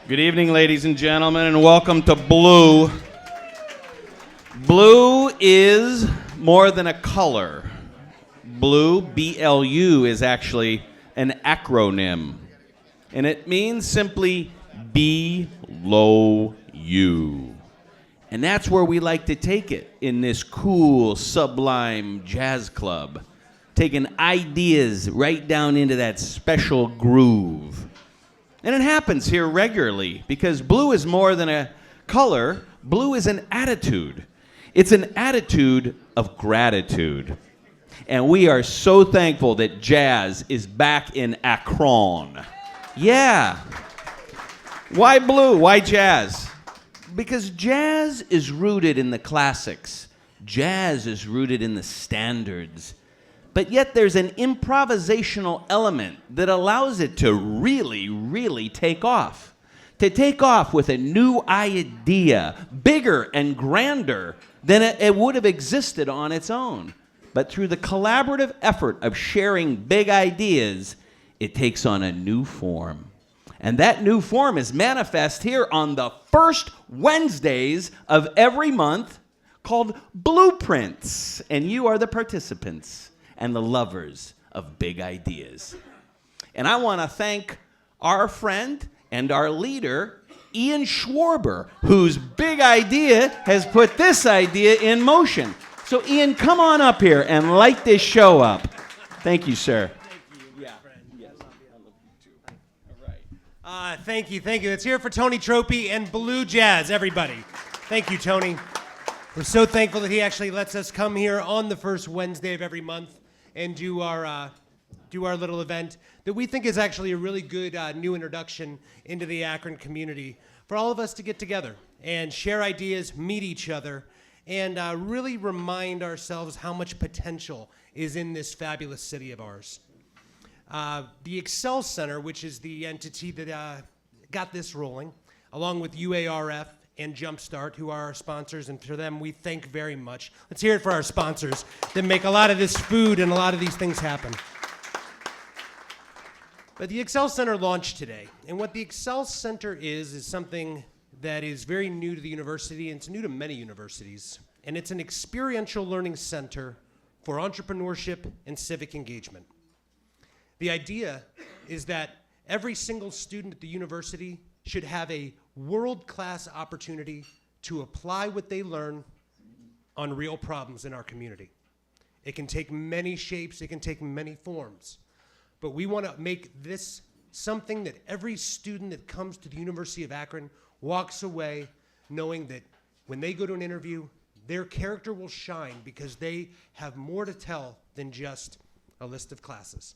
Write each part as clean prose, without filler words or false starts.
Good evening, ladies and gentlemen, and welcome to Blue. Blue is more than a color. Blue, B-L-U, is actually an acronym, and it means simply be low you. And that's where we like to take it in this cool, sublime jazz club, taking ideas right down into that special groove. And it happens here regularly because blue is more than a color. Blue is an attitude. It's an attitude of gratitude. And we are so thankful that jazz is back in Akron. Yeah. Why blue? Why jazz? Because jazz is rooted in the classics. Jazz is rooted in the standards. But yet there's an improvisational element that allows it to really, really take off. To take off with a new idea, bigger and grander than it would have existed on its own. But through the collaborative effort of sharing big ideas, it takes on a new form. And that new form is manifest here on the first Wednesdays of every month called BLUprints. And you are the participants and the lovers of big ideas. And I want to thank our friend and our leader, Ian Schwarber, whose big idea has put this idea in motion. So Ian, come on up here and light this show up. Thank you, sir. Thank you, friend. Yes. I love you too. All right. Thank you. It's here for Tony Tropy and Blue Jazz, everybody. Thank you, Tony. We're so thankful that he actually lets us come here on the first Wednesday of every month and do our little event that we think is actually a really good new introduction into the Akron community for all of us to get together and share ideas, meet each other, and really remind ourselves how much potential is in this fabulous city of ours. The EXL Center, which is the entity that got this rolling, along with UARF and Jumpstart, who are our sponsors, and for them we thank very much. Let's hear it for our sponsors that make a lot of this food and a lot of these things happen. But the EXL Center launched today, and what the EXL Center is something that is very new to the university, and it's new to many universities, and it's an experiential learning center for entrepreneurship and civic engagement. The idea is that every single student at the university should have a world-class opportunity to apply what they learn on real problems in our community. It can take many shapes, it can take many forms, but we want to make this something that every student that comes to the University of Akron walks away knowing that when they go to an interview, their character will shine because they have more to tell than just a list of classes.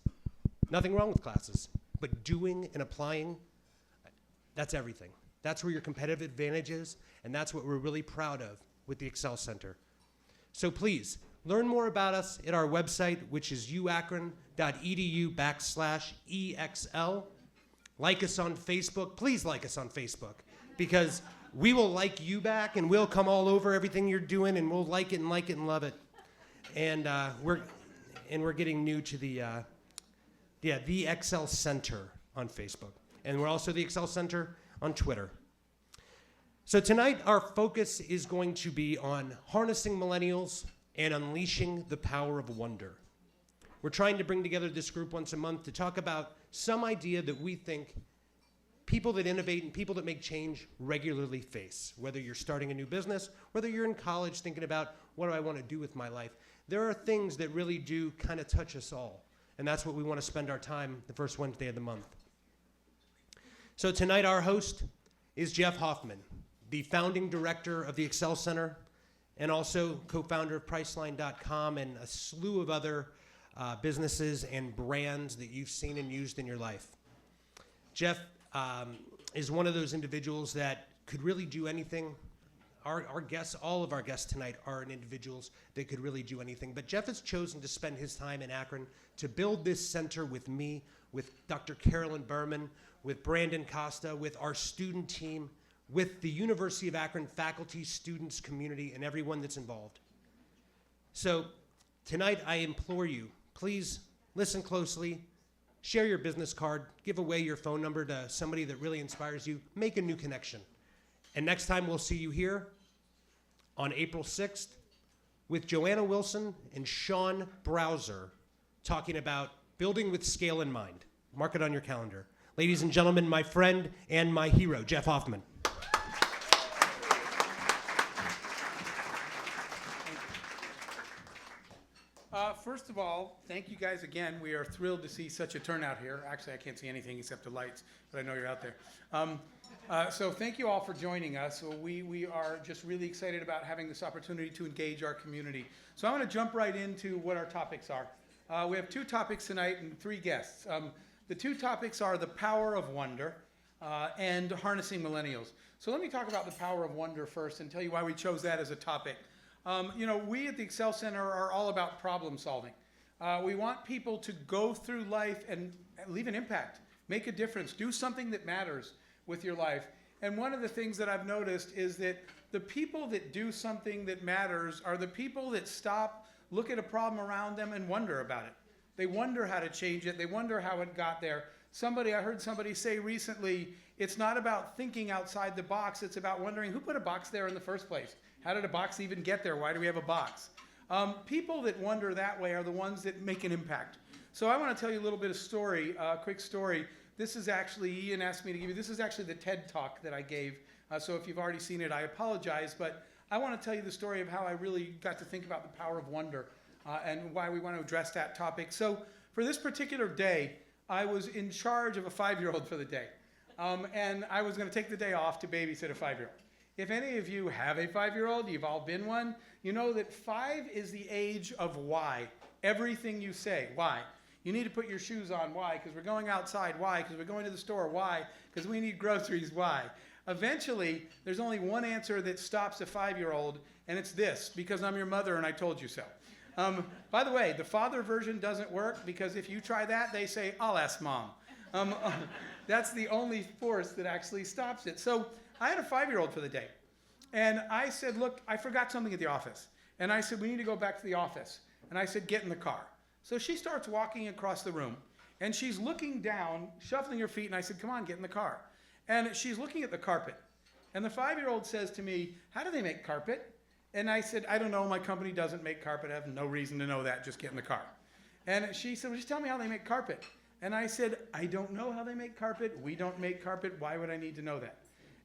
Nothing wrong with classes, but doing and applying, that's everything. That's where your competitive advantage is, and that's what we're really proud of with the EXL Center. So please, learn more about us at our website, which is uakron.edu/EXL. Like us on Facebook. Please like us on Facebook, because we will like you back, and we'll come all over everything you're doing, and we'll like it and love it. And we're getting new to the EXL Center on Facebook. And we're also the EXL Center on Twitter. So tonight, our focus is going to be on harnessing millennials and unleashing the power of wonder. We're trying to bring together this group once a month to talk about some idea that we think people that innovate and people that make change regularly face. Whether you're starting a new business, whether you're in college thinking about what do I want to do with my life, there are things that really do kind of touch us all. And that's what we want to spend our time the first Wednesday of the month. So tonight our host is Jeff Hoffman, the founding director of the EXL Center and also co-founder of Priceline.com and a slew of other businesses and brands that you've seen and used in your life. Jeff is one of those individuals that could really do anything. Our guests, all of our guests tonight are individuals that could really do anything. But Jeff has chosen to spend his time in Akron to build this center with me, with Dr. Carolyn Berman, with Brandon Costa, with our student team, with the University of Akron faculty, students, community, and everyone that's involved. So tonight I implore you, please listen closely, share your business card, give away your phone number to somebody that really inspires you, make a new connection. And next time we'll see you here on April 6th with Joanna Wilson and Sean Browser talking about building with scale in mind. Mark it on your calendar. Ladies and gentlemen, my friend and my hero, Jeff Hoffman. First of all, thank you guys again. We are thrilled to see such a turnout here. Actually, I can't see anything except the lights, but I know you're out there. So thank you all for joining us. So we are just really excited about having this opportunity to engage our community. So I want to jump right into what our topics are. We have 2 topics tonight and 3 guests. The 2 topics are the power of wonder and harnessing millennials. So let me talk about the power of wonder first and tell you why we chose that as a topic. We at the EXL Center are all about problem solving. We want people to go through life and leave an impact, make a difference, do something that matters with your life. And one of the things that I've noticed is that the people that do something that matters are the people that stop, look at a problem around them and wonder about it. They wonder how to change it. They wonder how it got there. I heard somebody say recently, it's not about thinking outside the box. It's about wondering who put a box there in the first place. How did a box even get there? Why do we have a box? People that wonder that way are the ones that make an impact. So I want to tell you a little bit of story, a quick story. This is actually, Ian asked me to give you, this is actually the TED Talk that I gave. So if you've already seen it, I apologize. But I want to tell you the story of how I really got to think about the power of wonder and why we want to address that topic. So for this particular day, I was in charge of a 5-year-old for the day. And I was going to take the day off to babysit a 5-year-old. If any of you have a 5-year-old, you've all been one, you know that 5 is the age of why. Everything you say, why? You need to put your shoes on, why? Because we're going outside, why? Because we're going to the store, why? Because we need groceries, why? Eventually, there's only one answer that stops a 5-year-old, and it's this: because I'm your mother and I told you so. By the way, the father version doesn't work because if you try that, they say, I'll ask mom. That's the only force that actually stops it. So I had a 5-year-old for the day. And I said, look, I forgot something at the office. And I said, we need to go back to the office. And I said, get in the car. So she starts walking across the room. And she's looking down, shuffling her feet. And I said, come on, get in the car. And she's looking at the carpet. And the 5-year-old says to me, how do they make carpet? And I said, I don't know. My company doesn't make carpet. I have no reason to know that. Just get in the car. And she said, well, just tell me how they make carpet. And I said, I don't know how they make carpet. We don't make carpet. Why would I need to know that?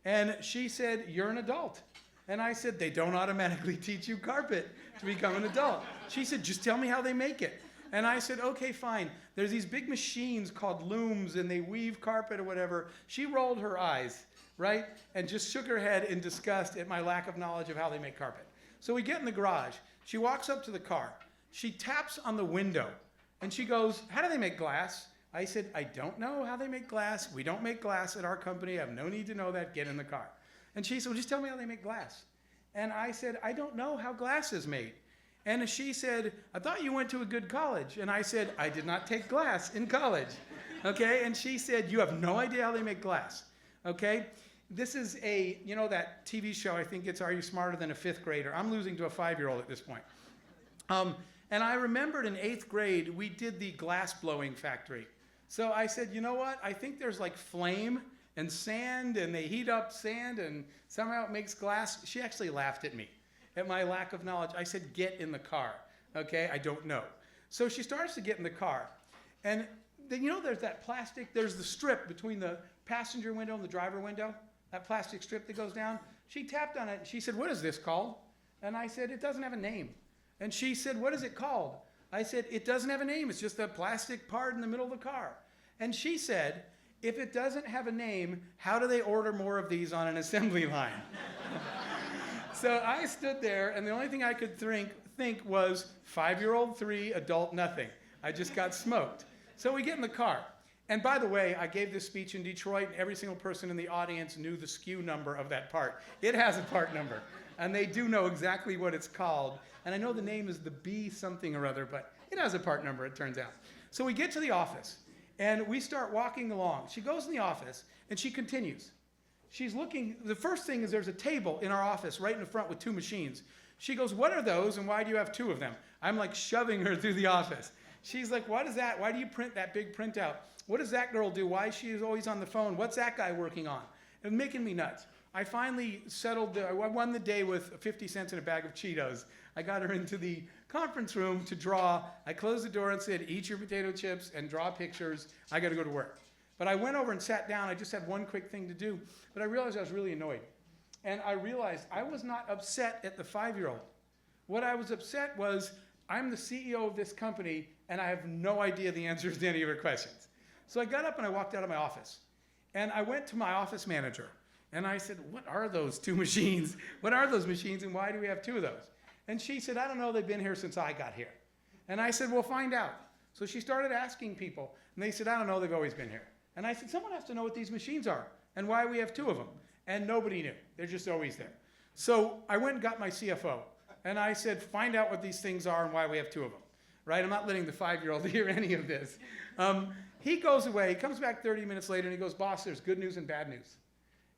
And she said, you're an adult. And I said, they don't automatically teach you carpet to become an adult. She said, just tell me how they make it. And I said, okay, fine. There's these big machines called looms, and they weave carpet or whatever. She rolled her eyes, right, and just shook her head in disgust at my lack of knowledge of how they make carpet. So we get in the garage. She walks up to the car. She taps on the window, and she goes, how do they make glass? I said, I don't know how they make glass. We don't make glass at our company. I have no need to know that. Get in the car. And she said, well, just tell me how they make glass. And I said, I don't know how glass is made. And she said, I thought you went to a good college. And I said, I did not take glass in college. Okay? And she said, you have no idea how they make glass. Okay? This is that TV show, I think it's Are You Smarter Than a 5th Grader? I'm losing to a 5-year-old at this point. And I remembered in 8th grade, we did the glass blowing factory. So I said, you know what? I think there's like flame and sand, and they heat up sand, and somehow it makes glass. She actually laughed at me, at my lack of knowledge. I said, get in the car. Okay, I don't know. So she starts to get in the car. And then, there's that plastic, there's the strip between the passenger window and the driver window, that plastic strip that goes down. She tapped on it, and she said, what is this called? And I said, it doesn't have a name. And she said, what is it called? I said, it doesn't have a name. It's just a plastic part in the middle of the car. And she said, if it doesn't have a name, how do they order more of these on an assembly line? So I stood there, and the only thing I could think was 5-year-old 3, adult nothing. I just got smoked. So we get in the car. And by the way, I gave this speech in Detroit, and every single person in the audience knew the SKU number of that part. It has a part number, and they do know exactly what it's called. And I know the name is the B something or other, but it has a part number, it turns out. So we get to the office, and we start walking along. She goes in the office, and she continues. She's looking, the first thing is there's a table in our office right in the front with 2 machines. She goes, what are those, and why do you have 2 of them? I'm like shoving her through the office. She's like, what is that? Why do you print that big printout? What does that girl do? Why is she always on the phone? What's that guy working on? It was making me nuts. I finally settled, I won the day with 50 cents and a bag of Cheetos. I got her into the conference room to draw. I closed the door and said, eat your potato chips and draw pictures. I got to go to work. But I went over and sat down. I just had one quick thing to do. But I realized I was really annoyed. And I realized I was not upset at the 5-year-old. What I was upset was, I'm the CEO of this company, and I have no idea the answers to any of her questions. So I got up and I walked out of my office. And I went to my office manager. And I said, what are those 2 machines? What are those machines, and why do we have 2 of those? And she said, I don't know. They've been here since I got here. And I said, well, find out. So she started asking people. And they said, I don't know. They've always been here. And I said, someone has to know what these machines are and why we have 2 of them. And nobody knew. They're just always there. So I went and got my CFO. And I said, find out what these things are and why we have 2 of them. Right? I'm not letting the 5-year-old hear any of this. He goes away. He comes back 30 minutes later and he goes, boss, there's good news and bad news.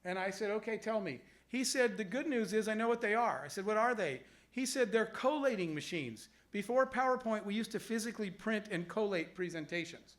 And I said, okay, tell me. He said, the good news is I know what they are. I said, what are they? He said, they're collating machines. Before PowerPoint, we used to physically print and collate presentations.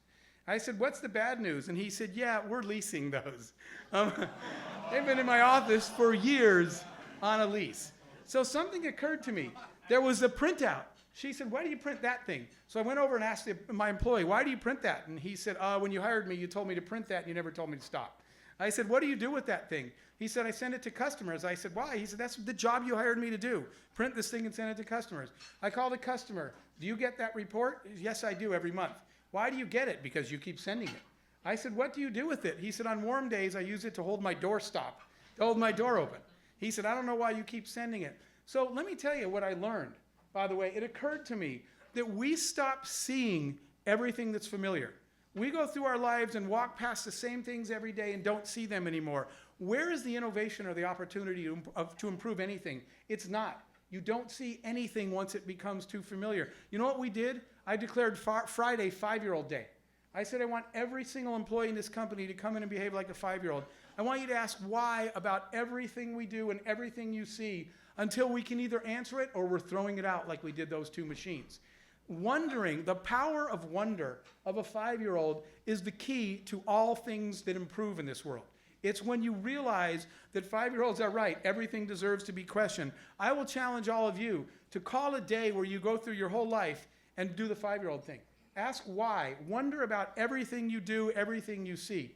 I said, what's the bad news? And he said, yeah, we're leasing those. They've been in my office for years on a lease. So something occurred to me. There was a printout. She said, why do you print that thing? So I went over and asked my employee, why do you print that? And he said, when you hired me, you told me to print that and you never told me to stop. I said, what do you do with that thing? He said, I send it to customers. I said, why? He said, that's the job you hired me to do. Print this thing and send it to customers. I called a customer. Do you get that report? Yes, I do every month. Why do you get it? Because you keep sending it. I said, what do you do with it? He said, on warm days, I use it to hold my door stop, to hold my door open. He said, I don't know why you keep sending it. So let me tell you what I learned. By the way, it occurred to me that we stop seeing everything that's familiar. We go through our lives and walk past the same things every day and don't see them anymore. Where is the innovation or the opportunity to improve anything? It's not. You don't see anything once it becomes too familiar. You know what we did? I declared Friday 5-year-old day. I said I want every single employee in this company to come in and behave like a 5-year-old. I want you to ask why about everything we do and everything you see until we can either answer it or we're throwing it out like we did those 2 machines. Wondering, the power of wonder of a 5-year-old is the key to all things that improve in this world. It's when you realize that 5-year-olds are right, everything deserves to be questioned. I will challenge all of you to call a day where you go through your whole life and do the 5-year-old thing. Ask why. Wonder about everything you do, everything you see.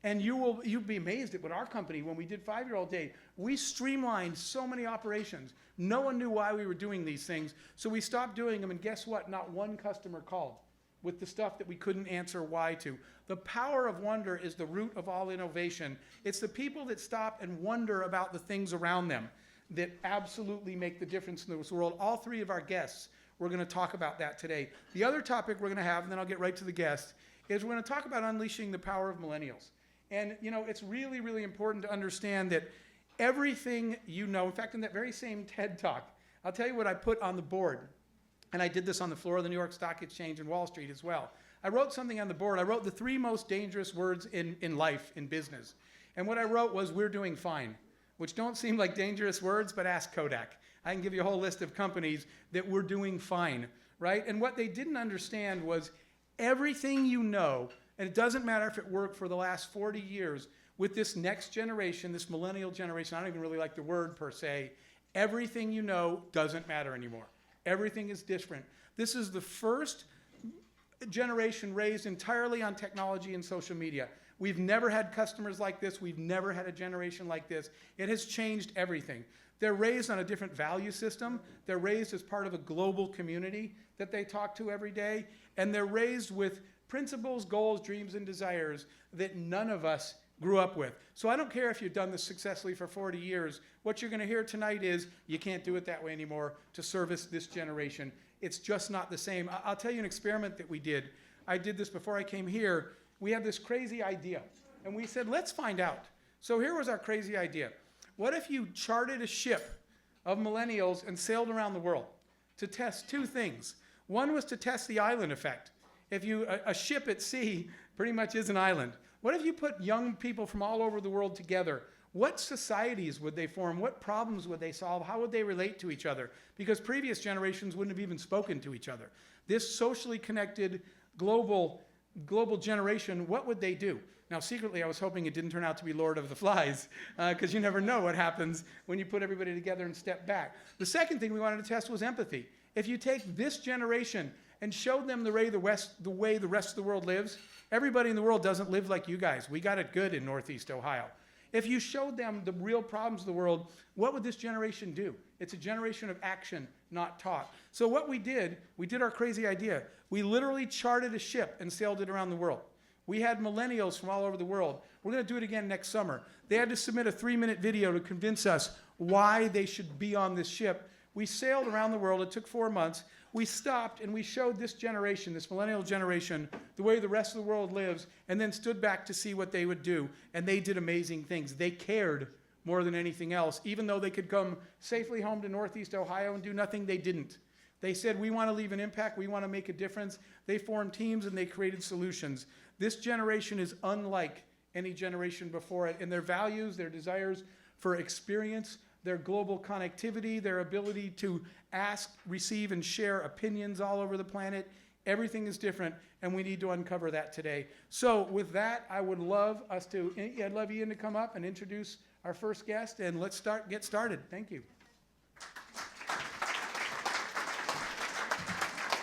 And you'll be amazed at what our company, when we did 5-year-old day, we streamlined so many operations. No one knew why we were doing these things, so we stopped doing them, and guess what? Not one customer called with the stuff that we couldn't answer why to. The power of wonder is the root of all innovation. It's the people that stop and wonder about the things around them that absolutely make the difference in this world. All 3 of our guests, we're going to talk about that today. The other topic we're going to have, and then I'll get right to the guest, is we're going to talk about unleashing the power of millennials. And, you know, it's really, really important to understand that everything you know, in fact, in that very same TED Talk, I'll tell you what I put on the board. And I did this on the floor of the New York Stock Exchange and Wall Street as well. I wrote something on the board. I wrote the 3 most dangerous words in life, in business. And what I wrote was, we're doing fine, which don't seem like dangerous words, but ask Kodak. I can give you a whole list of companies that were doing fine, right? And what they didn't understand was everything you know, and it doesn't matter if it worked for the last 40 years, with this next generation, this millennial generation, I don't even really like the word per se, everything you know doesn't matter anymore. Everything is different. This is the first generation raised entirely on technology and social media. We've never had customers like this. We've never had a generation like this. It has changed everything. They're raised on a different value system. They're raised as part of a global community that they talk to every day. And they're raised with principles, goals, dreams, and desires that none of us grew up with. So I don't care if you've done this successfully for 40 years. What you're going to hear tonight is you can't do it that way anymore to service this generation. It's just not the same. I'll tell you an experiment that we did. I did this before I came here. We had this crazy idea, and we said, let's find out. So here was our crazy idea. What if you charted a ship of millennials and sailed around the world to test two things? One was to test the island effect. If a ship at sea pretty much is an island. What if you put young people from all over the world together? What societies would they form? What problems would they solve? How would they relate to each other? Because previous generations wouldn't have even spoken to each other. This socially connected global generation, what would they do? Now, secretly, I was hoping it didn't turn out to be Lord of the Flies, because you never know what happens when you put everybody together and step back. The second thing we wanted to test was empathy. If you take this generation and showed them the way the rest of the world lives, everybody in the world doesn't live like you guys. We got it good in Northeast Ohio. If you showed them the real problems of the world, what would this generation do? It's a generation of action, not talk. So what we did our crazy idea. We literally charted a ship and sailed it around the world. We had millennials from all over the world. We're going to do it again next summer. They had to submit a 3-minute video to convince us why they should be on this ship. We sailed around the world. It took 4 months. We stopped and we showed this generation, this millennial generation, the way the rest of the world lives, and then stood back to see what they would do. And they did amazing things. They cared more than anything else. Even though they could come safely home to Northeast Ohio and do nothing, they didn't. They said, we want to leave an impact. We want to make a difference. They formed teams and they created solutions. This generation is unlike any generation before it in their values, their desires for experience, their global connectivity, their ability to ask, receive, and share opinions all over the planet. Everything is different, and we need to uncover that today. So with that, I'd love Ian to come up and introduce our first guest, and let's get started. Thank you.